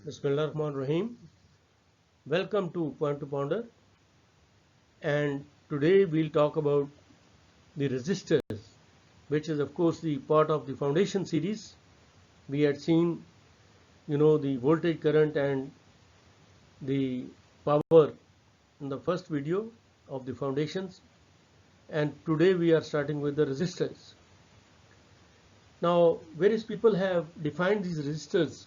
Bismillahirrahmanirrahim. Welcome to Point to Ponder, and today we'll talk about the resistors, which is of course the part of the foundation series. We had seen, the voltage, current, and the power in the first video of the foundations, and today we are starting with the resistors. Now, various people have defined these resistors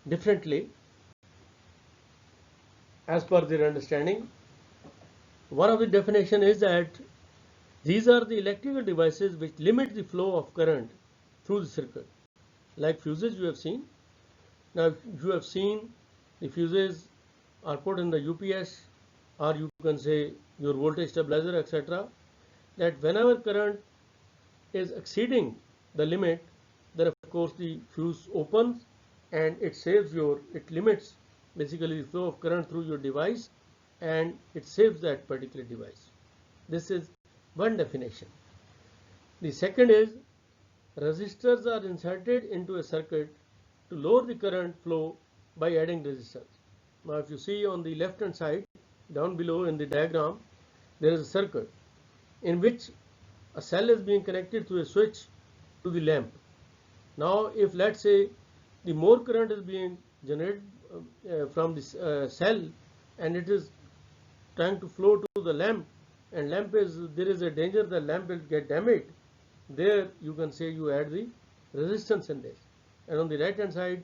differently as per their understanding. One of the definition is that these are the electrical devices which limit the flow of current through the circuit. Like fuses you have seen. Now you have seen the fuses are put in the UPS, or you can say your voltage stabilizer, etc. That whenever current is exceeding the limit, then of course the fuse opens and it limits basically the flow of current through your device, and it saves that particular device. This is one definition. The second is resistors are inserted into a circuit to lower the current flow by adding resistance. Now if you see on the left hand side down below in the diagram, there is a circuit in which a cell is being connected through a switch to the lamp. Now if let's say the more current is being generated from this cell, and it is trying to flow to the lamp, and there is a danger the lamp will get damaged, there you can say you add the resistance in this. And on the right hand side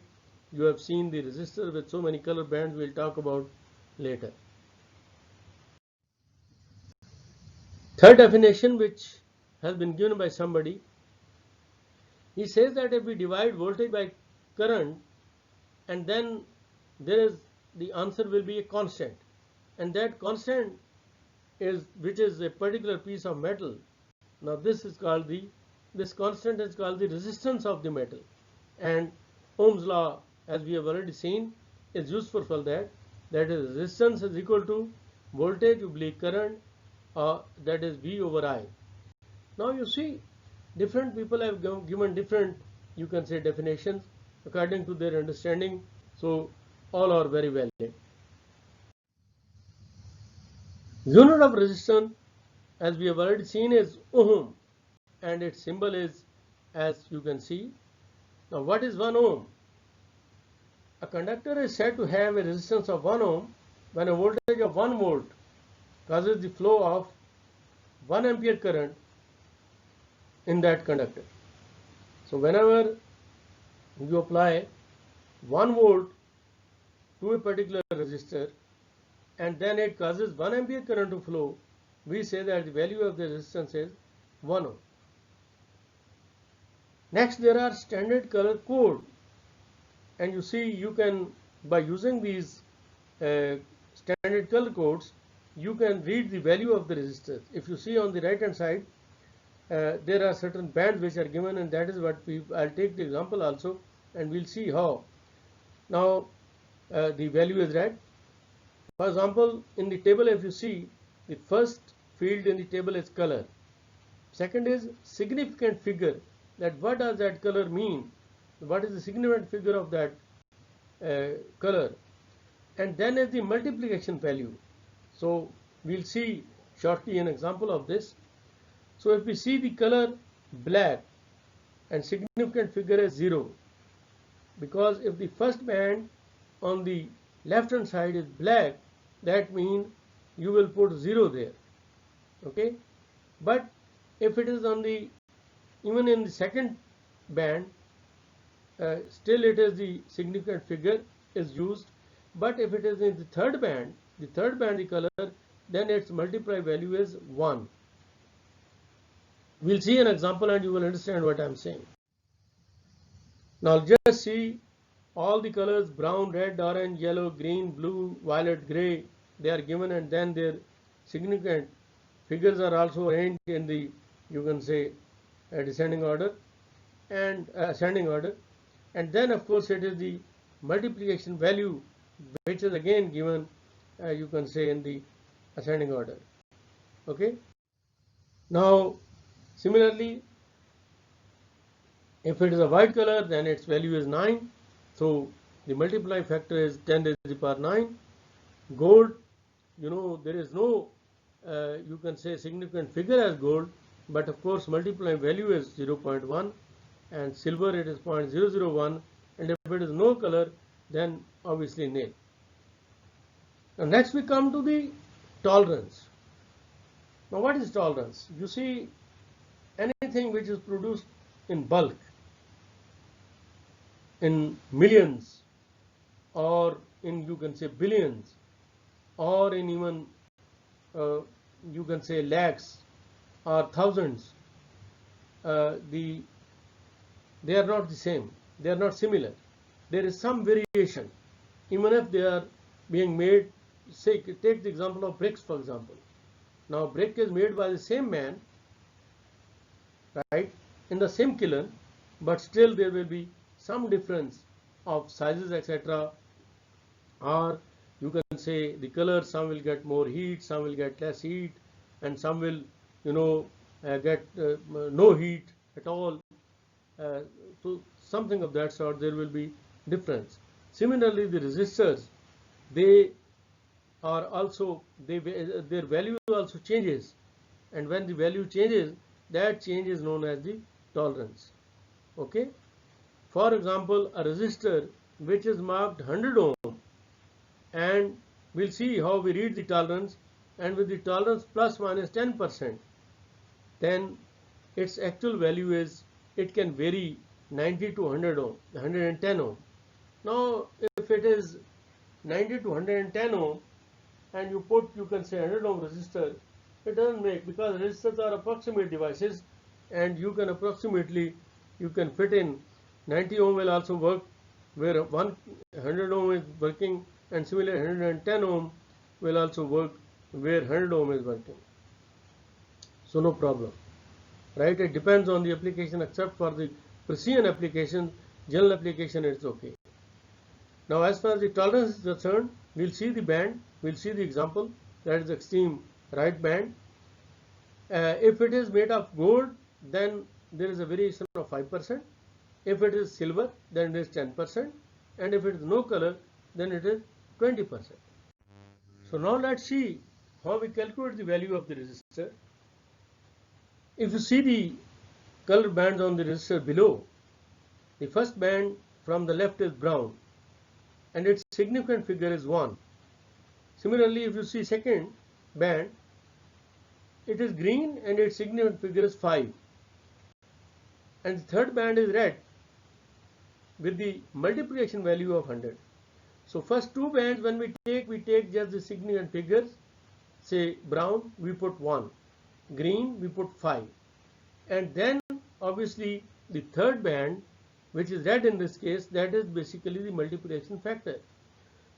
you have seen the resistor with so many color bands we'll talk about later. Third definition, which has been given by somebody, he says that if we divide voltage by current, and then the answer will be a constant, and that constant which is a particular piece of metal. Now this constant is called the resistance of the metal, and Ohm's law, as we have already seen, is useful for that. That is, resistance is equal to voltage oblique current, that is V over I. Now you see, different people have given different, you can say, definitions according to their understanding, so all are very valid. Unit of resistance, as we have already seen, is ohm, and its symbol is, as you can see. Now what is 1 ohm? A conductor is said to have a resistance of 1 ohm when a voltage of 1 volt causes the flow of 1 ampere current in that conductor. So whenever you apply 1 volt to a particular resistor, and then it causes 1 ampere current to flow, we say that the value of the resistance is 1 ohm. Next, there are standard color code, and you see, you can, by using these standard color codes, you can read the value of the resistors. If you see on the right hand side, there are certain bands which are given, and that is what I'll take the example also, and we'll see how. Now the value is red. For example, in the table, if you see, the first field in the table is color. Second is significant figure, that what does that color mean? What is the significant figure of that color? And then is the multiplication value. So we'll see shortly an example of this. So if we see the color black and significant figure is 0, because if the first band on the left hand side is black, that means you will put 0 there, okay? But if it is even in the second band, still it is the significant figure is used. But if it is in the third band the color, then its multiply value is 1. We'll see an example and you will understand what I'm saying. Now just see all the colors: brown, red, orange, yellow, green, blue, violet, gray, they are given, and then their significant figures are also arranged in the, you can say, descending order and ascending order. And then of course it is the multiplication value which is again given, you can say, in the ascending order, okay? Now similarly, if it is a white color, then its value is 9. So the multiplying factor is 10 raised to the power 9. Gold, there is no, you can say, significant figure as gold, but of course multiplying value is 0.1, and silver it is 0.001, and if it is no color, then obviously nil. Now next we come to the tolerance. Now what is tolerance? You see, anything which is produced in bulk, in millions, or in, you can say, billions, or in even you can say lakhs or thousands, they are not the same, they are not similar. There is some variation, even if they are being made. Say, take the example of bricks, for example. Now brick is made by the same man, right, in the same kiln, but still there will be some difference of sizes, etc. Or you can say the color, some will get more heat, some will get less heat, and some will get no heat at all. So something of that sort, there will be difference. Similarly, the resistors, they are also, their value also changes, and when the value changes, that change is known as the tolerance. Okay. For example, a resistor which is marked 100 ohm, and we'll see how we read the tolerance, and with the tolerance plus minus 10%, then its actual value is, it can vary 90 to 100 ohm, 110 ohm. Now if it is 90 to 110 ohm, and you put, you can say, 100 ohm resistor, it doesn't make, because resistors are approximate devices, and you can approximately, you can fit in 90 ohm will also work where 100 ohm is working, and similarly 110 ohm will also work where 100 ohm is working. So no problem, right? It depends on the application, except for the precision application, general application it's okay. Now as far as the tolerance is concerned, we'll see the band, we'll see the example, that is extreme right band. If it is made of gold, then there is a variation of 5%. If it is silver, then it is 10%. And if it is no color, then it is 20%. So now let's see how we calculate the value of the resistor. If you see the color bands on the resistor below, the first band from the left is brown, and its significant figure is 1. Similarly, if you see second band, it is green and its significant figure is 5. And the third band is red with the multiplication value of 100. So first two bands, when we take just the significant figures. Say brown, we put 1, green we put 5, and then obviously the third band, which is red in this case, that is basically the multiplication factor.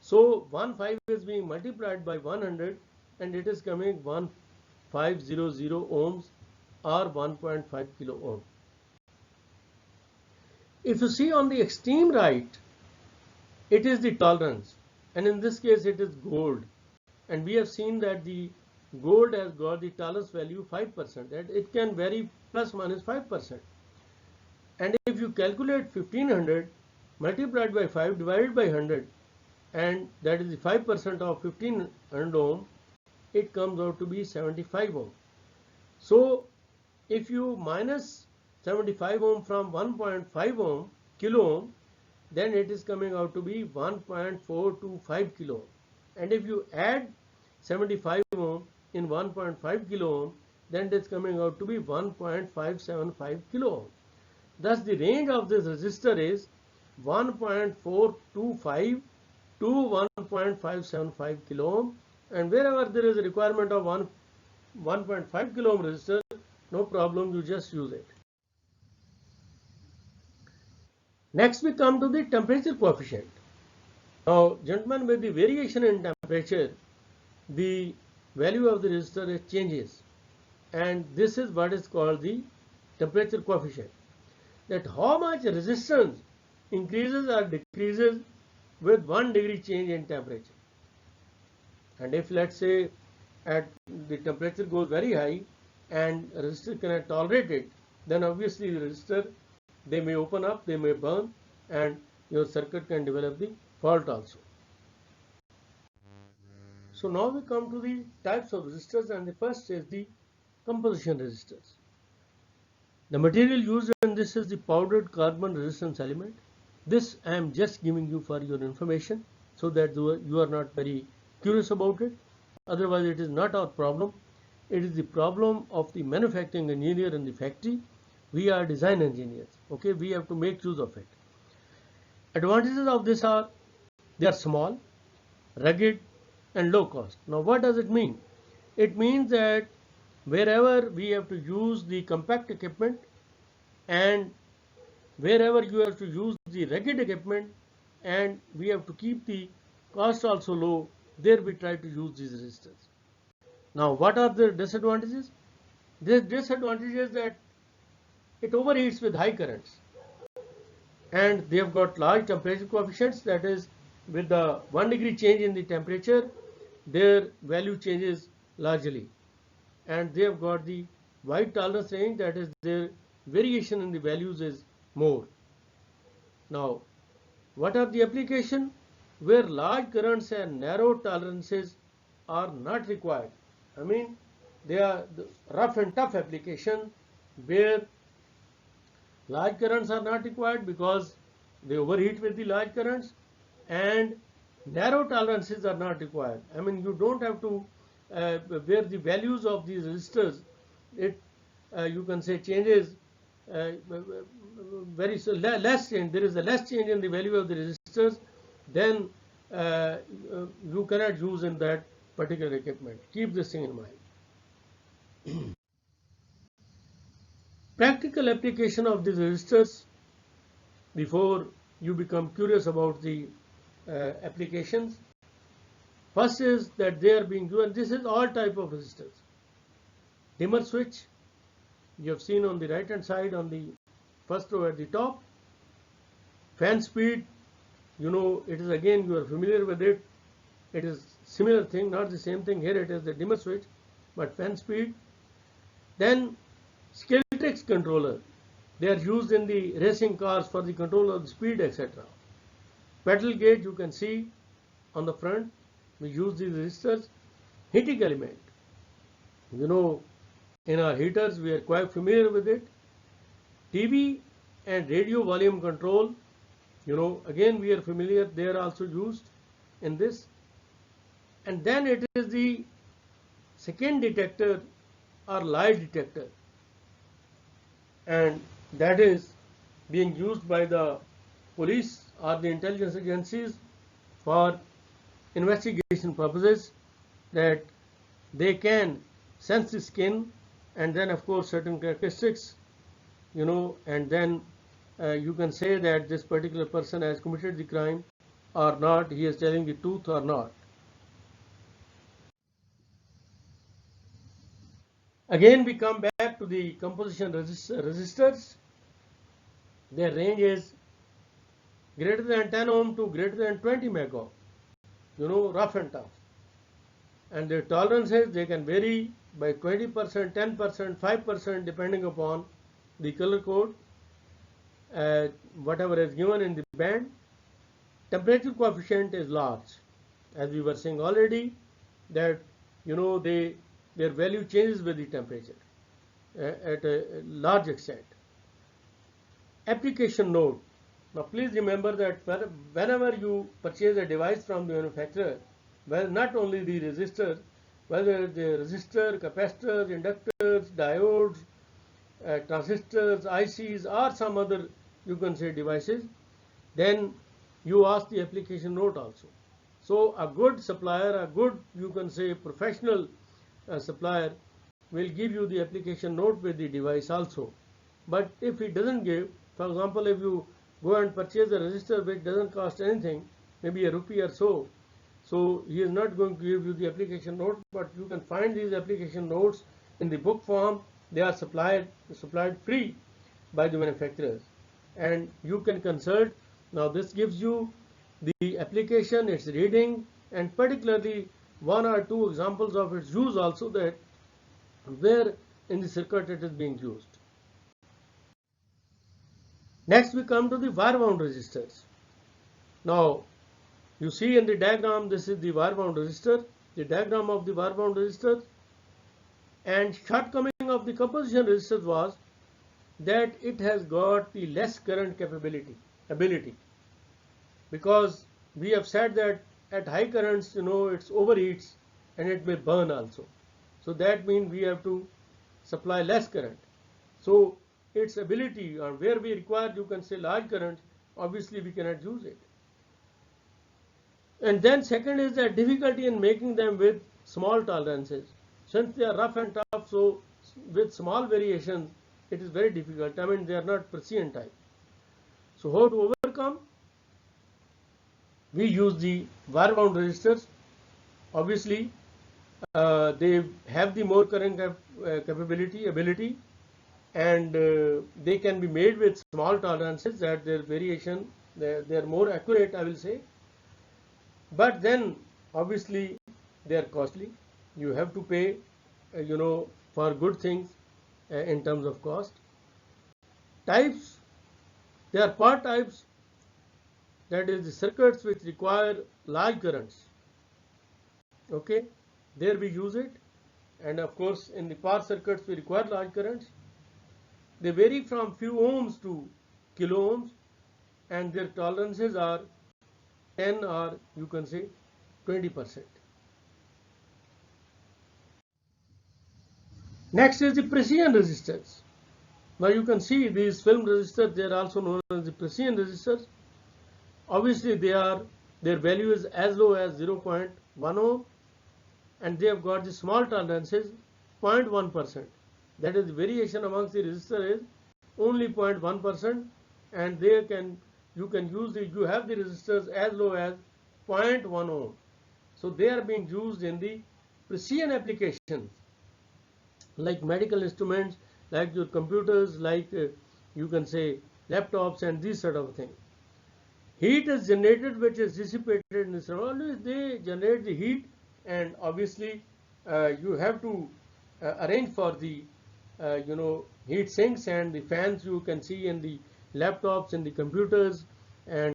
So 15 is being multiplied by 100, and it is coming 1500 ohms or 1.5 kilo ohm. If you see on the extreme right, it is the tolerance, and in this case it is gold, and we have seen that the gold has got the tolerance value 5%, that it can vary plus minus 5%. And if you calculate 1500 multiplied by 5 divided by 100, and that is the 5% of 1500 ohm, it comes out to be 75 ohm. So if you minus 75 ohm from 1.5 ohm kilo ohm, then it is coming out to be 1.425 kilo ohm. And if you add 75 ohm in 1.5 kilo ohm, then it is coming out to be 1.575 kilo ohm. Thus the range of this resistor is 1.425 to 1.575 kilo ohm, and wherever there is a requirement of 1.5 kilo ohm resistor, no problem, you just use it. Next we come to the temperature coefficient. Now gentlemen, with the variation in temperature, the value of the resistor changes, and this is what is called the temperature coefficient, that how much resistance increases or decreases with 1 degree change in temperature. And if let's say at the temperature goes very high and resistor cannot tolerate it, then obviously the resistor, they may open up, they may burn, and your circuit can develop the fault also. So now we come to the types of resistors, and the first is the composition resistors. The material used in this is the powdered carbon resistance element. This I am just giving you for your information so that you are not very curious about it. Otherwise it is not our problem. It is the problem of the manufacturing engineer in the factory. We are design engineers. Okay, we have to make use of it. Advantages of this are they are small, rugged, and low cost. Now what does it mean? It means that wherever we have to use the compact equipment and wherever you have to use the rugged equipment and we have to keep the cost also low, there we try to use these resistors. Now what are the disadvantages? The disadvantage is that it overheats with high currents, and they have got large temperature coefficients, that is with the 1 degree change in the temperature their value changes largely, and they have got the wide tolerance range, that is their variation in the values is more. Now what are the application? Where large currents and narrow tolerances are not required. I mean they are the rough and tough application where large currents are not required because they overheat with the large currents, and narrow tolerances are not required. I mean you don't have to where the values of these resistors you can say changes less change. There is a less change in the value of the resistors, then you cannot use in that particular equipment. Keep this thing in mind. Practical application of these resistors before you become curious about the applications. First is that they are being used, this is all type of resistors. Dimmer switch, you have seen on the right hand side on the first row at the top. Fan speed, you know, it is again you are familiar with it. It is similar thing, not the same thing. Here it is the dimmer switch, but fan speed. Then Skiltrix controller, they are used in the racing cars for the control of the speed, etc. Pedal gauge, you can see on the front, we use these resistors. Heating element, you know, in our heaters we are quite familiar with it. TV and radio volume control, you know, again we are familiar, they are also used in this. And then it is the second detector or lie detector, and that is being used by the police or the intelligence agencies for investigation purposes, that they can sense the skin and then of course certain characteristics, you know, and then you can say that this particular person has committed the crime or not, he is telling the truth or not. Again we come back to the composition resistors. Their range is greater than 10 ohm to greater than 20 mega, you know, rough and tough. And their tolerances, they can vary by 20%, 10%, 5% depending upon the color code, whatever is given in the band. Temperature coefficient is large, as we were saying already, that you know their value changes with the temperature at a large extent. Application node. Now please remember that whenever you purchase a device from the manufacturer, well, not only the resistor, whether the resistor, capacitors, inductors, diodes, transistors, ICs, or some other, you can say, devices, then you ask the application note also. So a good supplier, a good, you can say, professional supplier will give you the application note with the device also. But if he doesn't give, for example, if you go and purchase a resistor which doesn't cost anything, maybe a rupee or so, so he is not going to give you the application note, but you can find these application notes in the book form. They are supplied free by the manufacturers, and you can consult. Now this gives you the application, its reading, and particularly one or two examples of its use also, that where in the circuit it is being used. Next we come to the wire wound resistors. Now you see in the diagram, this is the wire bound resistor, the diagram of the wire bound resistor, and shortcoming of the composition resistor was that it has got the less current ability, because we have said that at high currents, it overheats and it may burn also. So that means we have to supply less current. So its ability, or where we require, you can say, large current, obviously we cannot use it. And then second is the difficulty in making them with small tolerances. Since they are rough and tough, so with small variations, it is very difficult. I mean, they are not precision type. So how to overcome? We use the wire bound resistors. Obviously, they have the more current ability, and they can be made with small tolerances, that their variation, they are more accurate, I will say. But then obviously they are costly. You have to pay, for good things in terms of cost. Types, there are power types, that is the circuits which require large currents. Okay, there we use it, and of course in the power circuits we require large currents. They vary from few ohms to kilo ohms, and their tolerances are 10, or you can say 20%. Next is the precision resistors. Now you can see these film resistors, they are also known as the precision resistors. Obviously their value is as low as 0.1 ohm, and they have got the small tolerances 0.1%. That is, the variation amongst the resistor is only 0.1%, and you have the resistors as low as 0.1 ohm. So they are being used in the precision applications, like medical instruments, like your computers, like you can say laptops, and these sort of things. Heat is generated, which is dissipated in the surroundings. They generate the heat, and obviously you have to arrange for the heat sinks and the fans you can see in the laptops, in the computers, and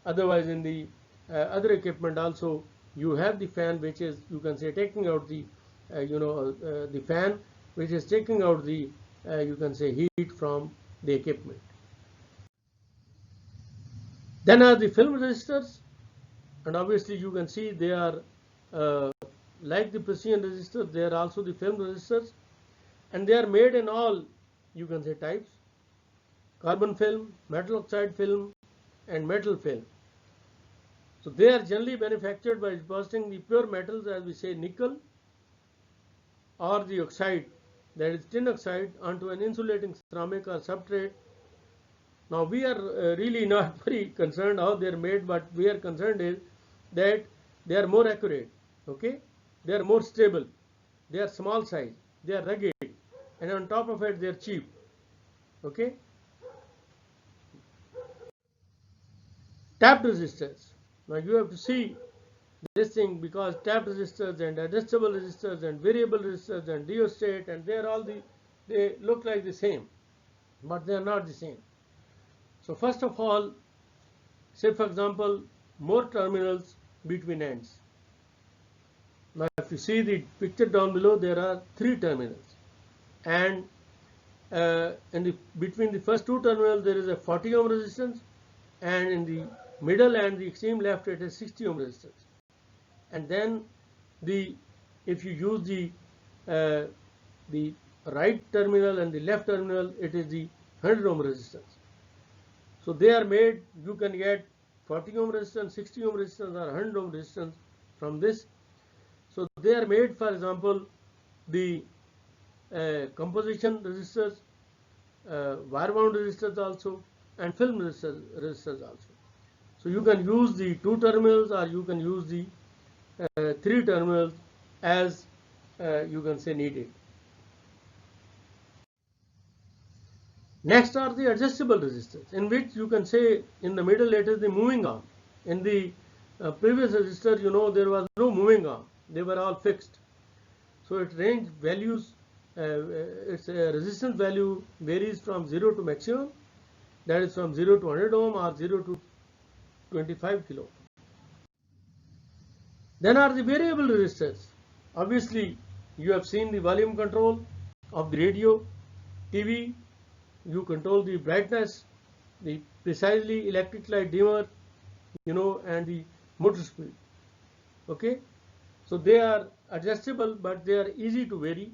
otherwise in the other equipment also. You have the fan which is, you can say, taking out the the fan which is taking out the you can say heat from the equipment. Then are the film resistors, and obviously you can see they are like the precision resistors, they are also the film resistors, and they are made in all, you can say, types: carbon film, metal oxide film, and metal film. So they are generally manufactured by depositing the pure metals, as we say nickel, or the oxide, that is tin oxide, onto an insulating ceramic or substrate. Now we are really not very concerned how they are made, but we are concerned is that they are more accurate. Okay, they are more stable, they are small size, they are rugged, and on top of it they are cheap. Okay, tapped resistors. Now you have to see this thing, because tapped resistors and adjustable resistors and variable resistors and diostate, and they look like the same, but they are not the same. So first of all, say for example, more terminals between ends. Now if you see the picture down below, there are 3 terminals, and between the first 2 terminals there is a 40 ohm resistance, and in the middle and the extreme left it is 60 ohm resistance. And then if you use the right terminal and the left terminal, it is the 100 ohm resistance. So they are made, you can get 40 ohm resistance, 60 ohm resistance, or 100 ohm resistance from this. So they are made, for example, the composition resistors, wire wound resistors also, and film resistors also. So you can use the 2 terminals, or you can use the 3 terminals as you can say needed. Next are the adjustable resistors, in which you can say in the middle it is the moving arm. In the previous resistor, there was no moving arm, they were all fixed. So its range values, its resistance value varies from 0 to maximum, that is from 0 to 100 ohm or 0 to 25 kilo. Then are the variable resistors. Obviously, you have seen the volume control of the radio, TV. You control the brightness, the precisely electric light dimmer, and the motor speed. Okay, so they are adjustable, but they are easy to vary.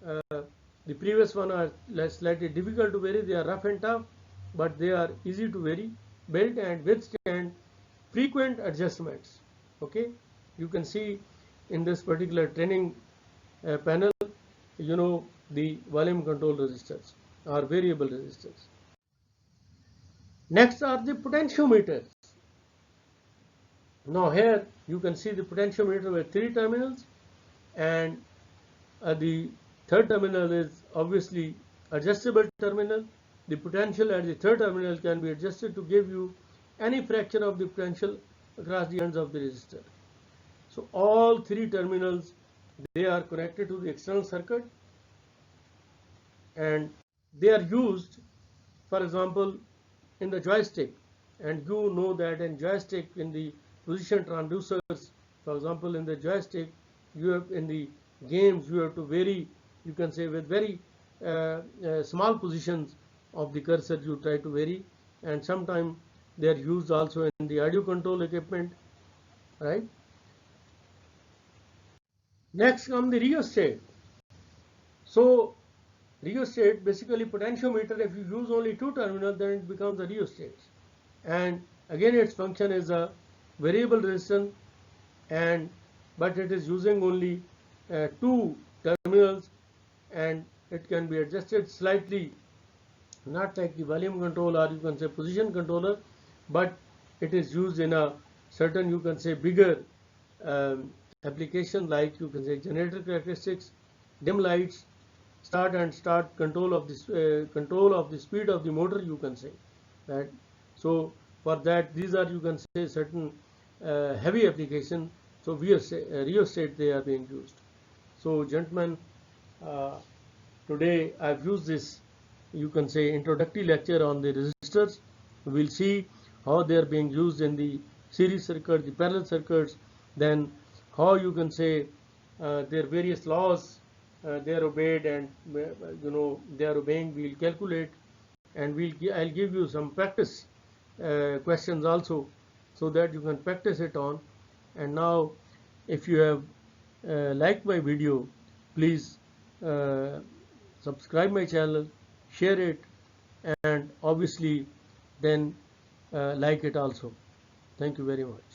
The previous one are slightly difficult to vary. They are rough and tough, but they are easy to vary, build and withstand frequent adjustments. Okay, you can see in this particular training panel, the volume control resistors or variable resistors. Next are the potentiometers. Now here you can see the potentiometer with 3 terminals, and the third terminal is obviously adjustable terminal. The potential at the third terminal can be adjusted to give you any fraction of the potential across the ends of the resistor. So all 3 terminals, they are connected to the external circuit, and they are used, for example, in the joystick. And you know that in joystick, in the position transducers, for example, in the joystick, you have, in the games, you have to vary, you can say, with very small positions of the cursor you try to vary, and sometimes they are used also in the audio control equipment, right? Next come the rheostat. So rheostat, basically potentiometer, if you use only 2 terminals, then it becomes a rheostat. And again, its function is a variable resistance, but it is using only 2 terminals, and it can be adjusted slightly, not like the volume control or you can say position controller, but it is used in a certain, you can say, bigger application, like you can say generator characteristics, dim lights, start and start control of this control of the speed of the motor, you can say that. So for that, these are, you can say, certain heavy application. So rheostat, they are being used. So gentlemen, today I've used this, you can say, introductory lecture on the resistors. We'll see how they are being used in the series circuit, the parallel circuits, then how you can say their various laws they are obeyed, and they are obeying. We'll calculate, and I'll give you some practice questions also, so that you can practice it on. And now, if you have liked my video, please subscribe my channel, share it, and obviously then like it also. Thank you very much.